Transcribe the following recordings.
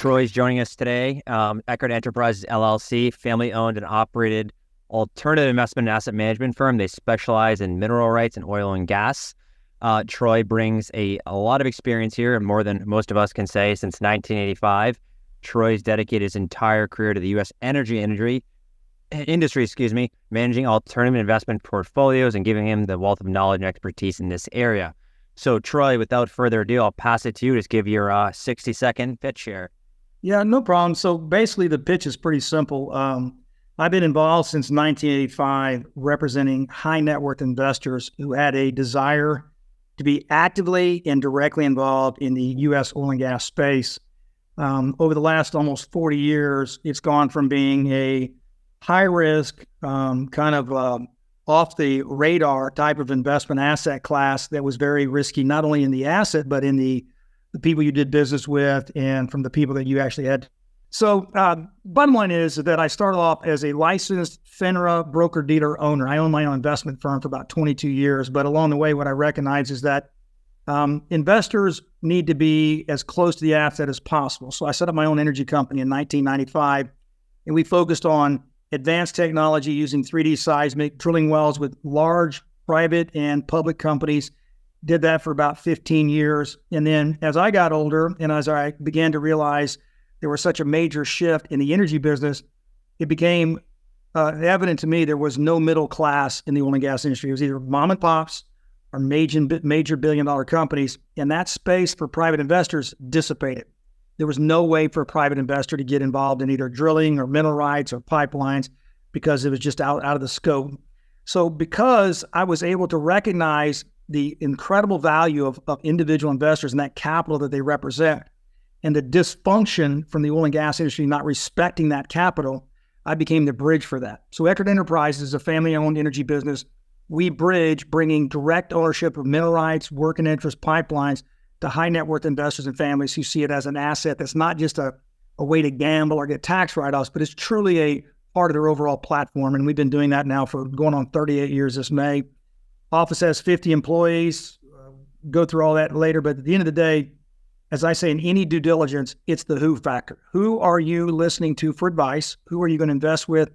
Troy's joining us today. Eckard Enterprises LLC, family-owned and operated alternative investment and asset management firm. They specialize in mineral rights and oil and gas. Troy brings a lot of experience here, more than most of us can say, since 1985. Troy's dedicated his entire career to the U.S. energy industry, managing alternative investment portfolios and giving him the wealth of knowledge and expertise in this area. So, Troy, without further ado, I'll pass it to you. Just give your 60-second pitch here. Yeah, no problem. So basically the pitch is pretty simple. I've been involved since 1985 representing high net worth investors who had a desire to be actively and directly involved in the U.S. oil and gas space. Over the last almost 40 years, it's gone from being a high risk, off the radar type of investment asset class that was very risky, not only in the asset, but in the people you did business with and from the people that you actually had. So bottom line is that I started off as a licensed FINRA broker-dealer owner. I own my own investment firm for about 22 years, but along the way, what I recognize is that investors need to be as close to the asset as possible. So I set up my own energy company in 1995, and we focused on advanced technology using 3D seismic, drilling wells with large private and public companies. Did that for about 15 years. And then as I got older and as I began to realize there was such a major shift in the energy business, it became evident to me there was no middle class in the oil and gas industry. It was either mom and pops or major billion-dollar companies, and that space for private investors dissipated. There was no way for a private investor to get involved in either drilling or mineral rights or pipelines because it was just out of the scope. So because I was able to recognize the incredible value of individual investors and that capital that they represent, and the dysfunction from the oil and gas industry not respecting that capital, I became the bridge for that. So Eckard Enterprises is a family-owned energy business. We bridge bringing direct ownership of mineral rights, working interest pipelines to high net worth investors and families who see it as an asset that's not just a way to gamble or get tax write-offs, but it's truly a part of their overall platform. And we've been doing that now for going on 38 years this May. Office has 50 employees. Go through all that later. But at the end of the day, as I say in any due diligence, it's the who factor. Who are you listening to for advice? Who are you going to invest with?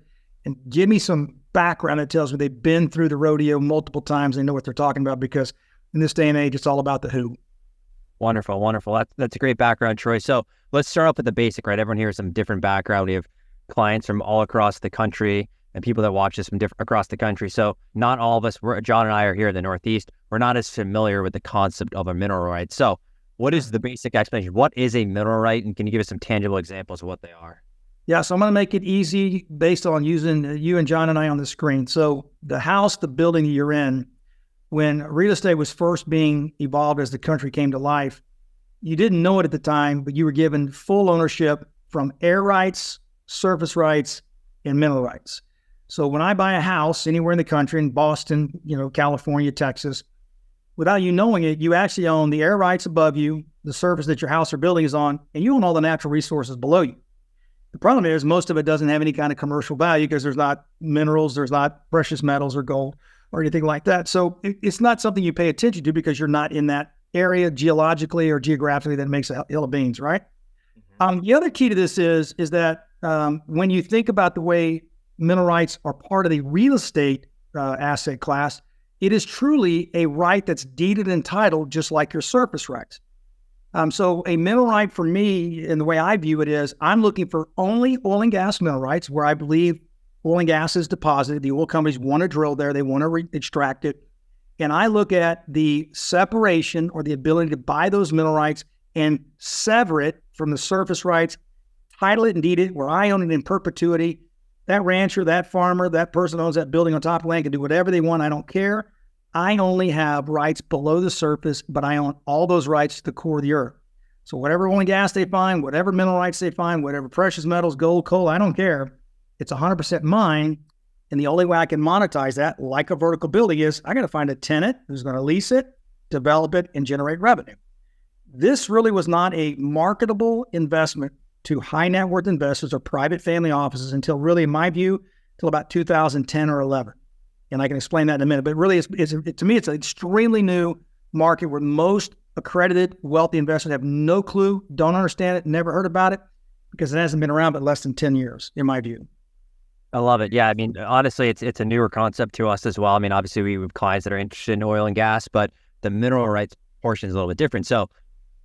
And give me some background that tells me they've been through the rodeo multiple times. They know what they're talking about, because in this day and age, it's all about the who. Wonderful. That's a great background, Troy. So let's start off with the basic, right? Everyone here has some different background. We have clients from all across the country and people that watch this from across the country. So not all of us, John and I are here in the Northeast. We're not as familiar with the concept of a mineral right. So what is the basic explanation? What is a mineral right? And can you give us some tangible examples of what they are? Yeah, so I'm going to make it easy based on using you and John and I on the screen. So the house, the building that you're in, when real estate was first being evolved as the country came to life, you didn't know it at the time, but you were given full ownership from air rights, surface rights, and mineral rights. So when I buy a house anywhere in the country, in Boston, California, Texas, without you knowing it, you actually own the air rights above you, the surface that your house or building is on, and you own all the natural resources below you. The problem is most of it doesn't have any kind of commercial value because there's not minerals, there's not precious metals or gold or anything like that. So it's not something you pay attention to because you're not in that area geologically or geographically that makes a hill of beans, right? Mm-hmm. The other key to this is that when you think about the way mineral rights are part of the real estate asset class, it is truly a right that's deeded and titled just like your surface rights. So a mineral right for me, and the way I view it is, I'm looking for only oil and gas mineral rights where I believe oil and gas is deposited. The oil companies want to drill there. They want to extract it. And I look at the separation or the ability to buy those mineral rights and sever it from the surface rights, title it and deed it where I own it in perpetuity. That rancher, that farmer, that person owns that building on top of land can do whatever they want. I don't care. I only have rights below the surface, but I own all those rights to the core of the earth. So whatever oil and gas they find, whatever mineral rights they find, whatever precious metals, gold, coal, I don't care. It's 100% mine. And the only way I can monetize that, like a vertical building, is I got to find a tenant who's going to lease it, develop it, and generate revenue. This really was not a marketable investment to high net worth investors or private family offices until really, in my view, until about 2010 or 11. And I can explain that in a minute. But really, to me, it's an extremely new market where most accredited wealthy investors have no clue, don't understand it, never heard about it. because it hasn't been around but less than 10 years, in my view. I love it. Yeah, I mean, honestly, it's a newer concept to us as well. I mean, obviously, we have clients that are interested in oil and gas, but the mineral rights portion is a little bit different. So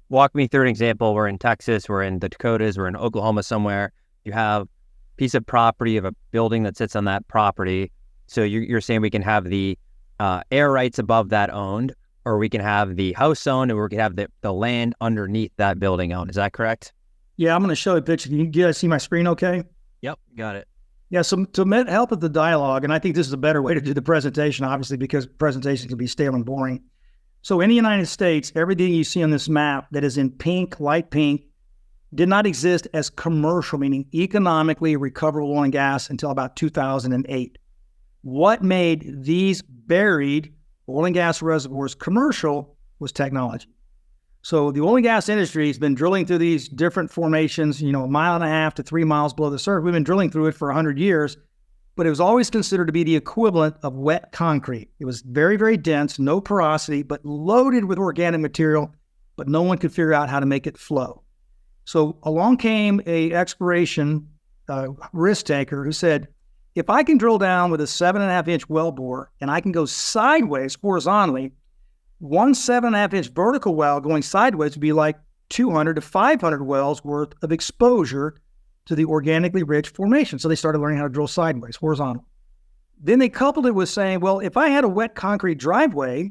walk me through an example. We're in Texas, we're in the Dakotas, we're in Oklahoma somewhere. You have a piece of property of a building that sits on that property. So you're saying we can have the air rights above that owned, or we can have the house owned, or we can have the land underneath that building owned. Is that correct? Yeah, I'm going to show a picture. Can you guys see my screen okay? Yep, got it. Yeah, so to help with the dialogue, and I think this is a better way to do the presentation, obviously, because presentations can be stale and boring. So in the United States, everything you see on this map that is in pink, light pink, did not exist as commercial, meaning economically recoverable oil and gas until about 2008. What made these buried oil and gas reservoirs commercial was technology. So the oil and gas industry has been drilling through these different formations, a 1.5 miles to 3 miles below the surface. We've been drilling through it for 100 years, but it was always considered to be the equivalent of wet concrete. It was very, very dense, no porosity, but loaded with organic material, but no one could figure out how to make it flow. So along came a exploration risk taker who said, if I can drill down with a 7.5-inch well bore and I can go sideways horizontally, one 7.5-inch vertical well going sideways would be like 200 to 500 wells worth of exposure to the organically rich formation. So they started learning how to drill sideways, horizontal. Then they coupled it with saying, well, if I had a wet concrete driveway,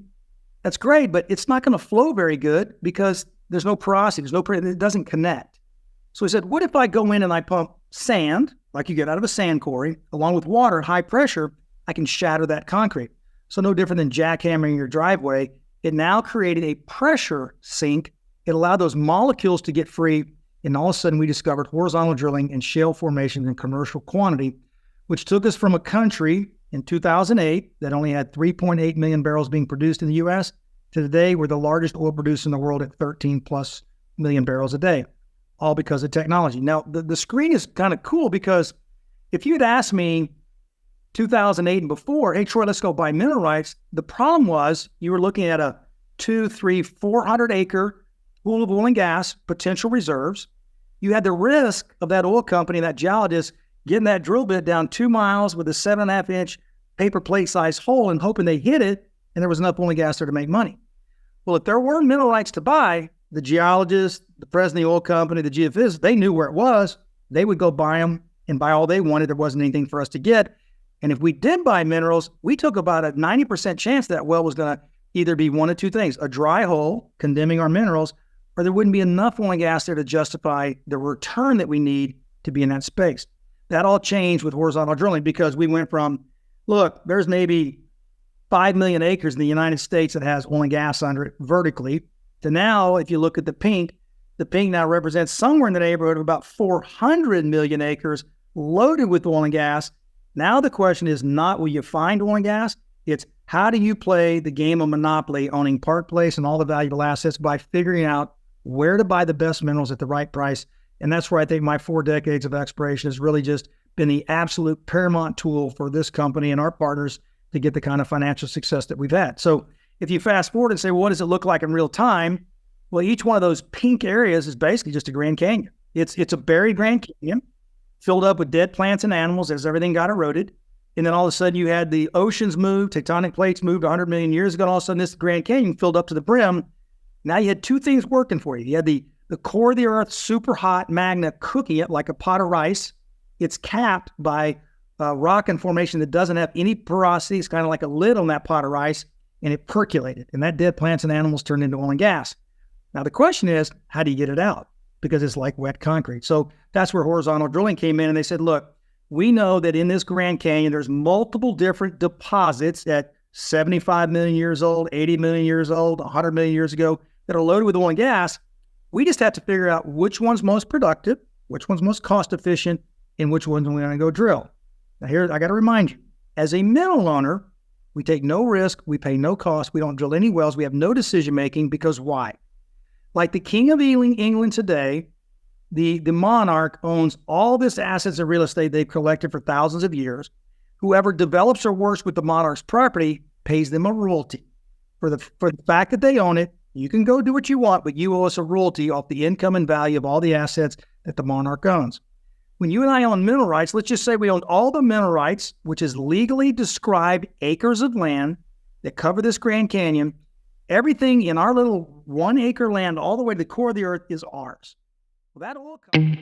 that's great, but it's not going to flow very good because there's no porosity, it doesn't connect. So he said, what if I go in and I pump sand, like you get out of a sand quarry, along with water, high pressure, I can shatter that concrete. So no different than jackhammering your driveway. It now created a pressure sink. It allowed those molecules to get free. And all of a sudden we discovered horizontal drilling and shale formations in commercial quantity, which took us from a country in 2008 that only had 3.8 million barrels being produced in the U.S. to today we're the largest oil producer in the world at 13 plus million barrels a day, all because of technology. Now, the screen is kind of cool because if you had asked me 2008 and before, hey, Troy, let's go buy mineral rights. The problem was you were looking at a 200, 300, 400 acre pool of oil and gas potential reserves. You had the risk of that oil company, that geologist, getting that drill bit down 2 miles with a 7.5-inch paper plate size hole and hoping they hit it and there was enough oil and gas there to make money. Well, if there were mineral rights to buy, the geologist, the president of the oil company, the geophysicist, they knew where it was. They would go buy them and buy all they wanted. There wasn't anything for us to get. And if we did buy minerals, we took about a 90% chance that well was going to either be one of two things, a dry hole condemning our minerals, or there wouldn't be enough oil and gas there to justify the return that we need to be in that space. That all changed with horizontal drilling because we went from, look, there's maybe 5 million acres in the United States that has oil and gas under it vertically, to now, if you look at the pink now represents somewhere in the neighborhood of about 400 million acres loaded with oil and gas. Now the question is not will you find oil and gas? It's how do you play the game of monopoly, owning Park Place and all the valuable assets by figuring out where to buy the best minerals at the right price. And that's where I think my 4 decades of exploration has really just been the absolute paramount tool for this company and our partners to get the kind of financial success that we've had. So if you fast forward and say, well, what does it look like in real time? Well, each one of those pink areas is basically just a Grand Canyon. It's a buried Grand Canyon filled up with dead plants and animals as everything got eroded. And then all of a sudden you had the oceans move, tectonic plates moved 100 million years ago. And all of a sudden this Grand Canyon filled up to the brim. Now you had 2 things working for you. You had the core of the earth, super hot magma cooking it like a pot of rice. It's capped by rock and formation that doesn't have any porosity. It's kind of like a lid on that pot of rice, and it percolated. And that dead plants and animals turned into oil and gas. Now the question is, how do you get it out? Because it's like wet concrete. So that's where horizontal drilling came in, and they said, look, we know that in this Grand Canyon, there's multiple different deposits at 75 million years old, 80 million years old, 100 million years ago that are loaded with oil and gas. We just have to figure out which one's most productive, which one's most cost efficient, and which ones we're going to go drill. Now here, I got to remind you, as a mineral owner, we take no risk, we pay no cost, we don't drill any wells, we have no decision making because why? Like the King of England today, the monarch owns all this assets of real estate they've collected for thousands of years. Whoever develops or works with the monarch's property pays them a royalty. For the fact that they own it, you can go do what you want, but you owe us a royalty off the income and value of all the assets that the monarch owns. When you and I own mineral rights, let's just say we own all the mineral rights, which is legally described acres of land that cover this Grand Canyon. Everything in our little 1 acre land all the way to the core of the earth is ours. Well, that all comes